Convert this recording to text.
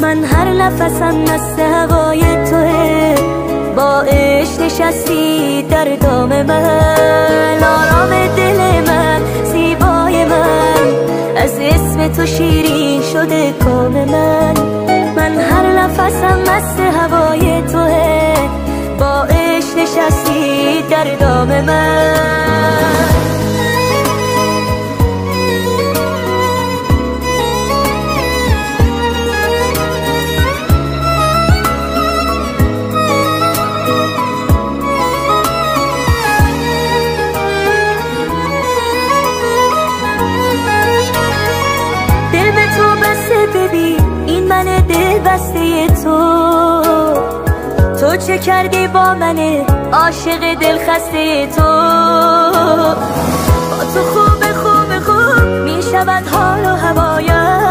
من هر نفسم مست هوای توه، با عشق نشستی در دام من، آرام دل من، زیبای من، از اسم تو شیرین شده کام من. من هر نفسم مست هوای توه، با عشق نشستی در دام من. دل به تو بسته، ببین این من دل بسته تو چه کردی با من عاشق دل خسته تو. با تو خوب خوب خوب می شود حال و هوایم،